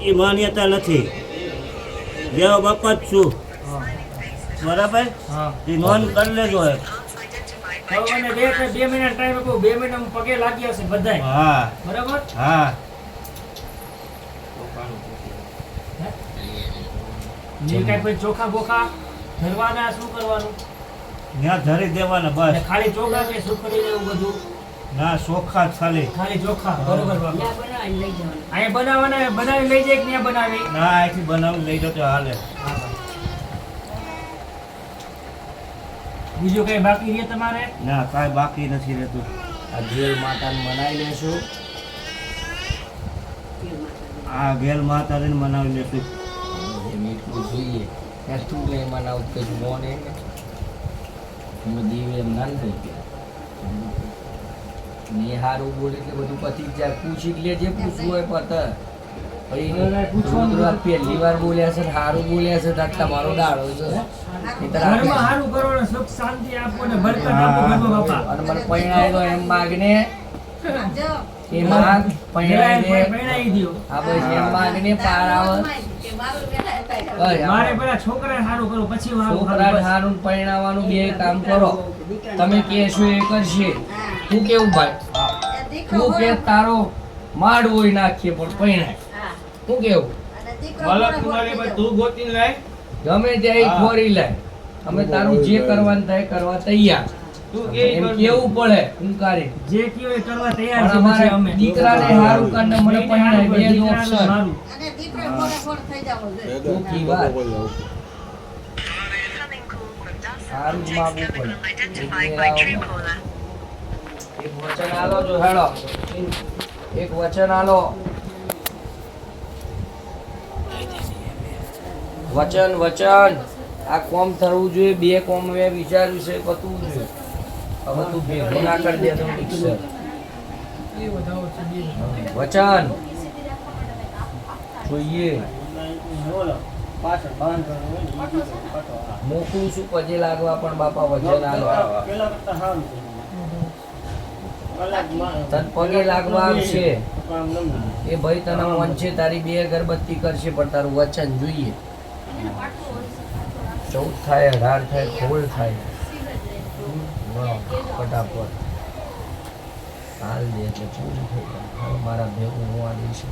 એ માન્યતા નથી. દેવ બાપા જ છું. બરાબર? એ નોંધ કરી લેજો. મને 2 મિનિટ ટાઈમ આપો. 2 મિનિટ પગે લાગી હશે બધાય. હા બરાબર? હા. કઈ પછી ચોખા બોખા ધરવાના શું કરવાનું? ત્યાં ધરી દેવાના બસ. ખાલી ચોખા કે શું કરી દેવું બધું? ના ચોખા જ ખાલી ચોખા. બરોબર બાપા. અહીંયા બનાવવાના બનાવી લઈ જાય કે ત્યાં બનાવી? ના અહીંથી બનાવી લઈ જાઓ તો હાલે. બીજું કઈ બાકી છે તમારે? ના કાંઈ બાકી નથી રહેતું. આ ગેલ માતાને મનાવી લેશું. આ ગેલ માતાજીને મનાવી લેશું. મીઠું જોઈએ ત્યાં તું નહીં મનાવું કે મોને હું દીવ એમ ના થઈ ગયા ને હારું બોલે કે બધું પતી જ જાય. પૂછી લે જે પૂછવું હોય પત પહેલી વાર બોલ્યા છે હારું બોલ્યા છે તાર તમારો દાડો છે ઘરમાં હારું કરો ને સુખ શાંતિ આપો ને બરકત આપો ઘરમાં બાપા. અને મને પૈણાય તો એમ માગને એ માગ પૈણાઈ દ્યો. હા બસ એમ માગને પાર આવે. મારે પેલા છોકરાને હારું કરો પછી હું છોકરાને હારું પૈણાવાનું બે કામ કરો. તમે કહેશો એ કરશે. તું કેવું ભાઈ તું કે તારો માડ હોય નાખીએ પણ પૈણાય. તું કેવું તું ગોતી લાય. ગમે ત્યાં ખોરી લાય. અમે તારું જે કરવાનું થાય કરવા તૈયાર. એમ કેવું પડે ઉંકારી જે કયો એ કરવા તૈયાર પણ છે. અમારે અમે દીકરાને હારું કરીને મને પૈણાય બે જ ઓપ્શન. મારું તું કી વાત હારું માગવું પડે. એક વચન આલો જો હેડો. એક વચન આલો. વચન વચન આ કોમ થવું જોઈએ. બે કોમ મેં વિચાર્યું છે પતવું જોઈએ. હવે તું ભેગું ના કરી દે તો ઠીક છે. વચન જોઈએ મોકલું છું પજે લાગવા પણ બાપા વચન આલો. તન પગે લાગવા આવશે એ ભાઈ તને મન છે તારી 2 અગરબત્તી કરશે પણ તારું વચન જોઈએ. 14 થાય 18 થાય 16 થાય ફટાફટ હાલ દે એટલે પૂરું થઈ જાય. મારા ભેગું હું આ દઈશ.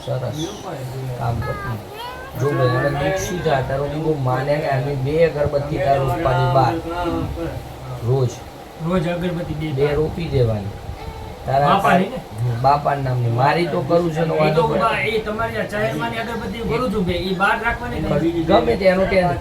સરસ કામ કરતી જો એને દુઃખ શું થાય તારું દીકરો માને કે અમે 2 અગરબત્તી તારું રૂપાની બાર રોજ અગરબત્તી બે રોપી દેવાની તારા બાપાના નામની. મારી તો કરું છે ને વાંધો એ તમારી ચાયરમાની અગરબત્તી કરું છું બે એ બહાર રાખવાની ગમે તેનો ટેન્શન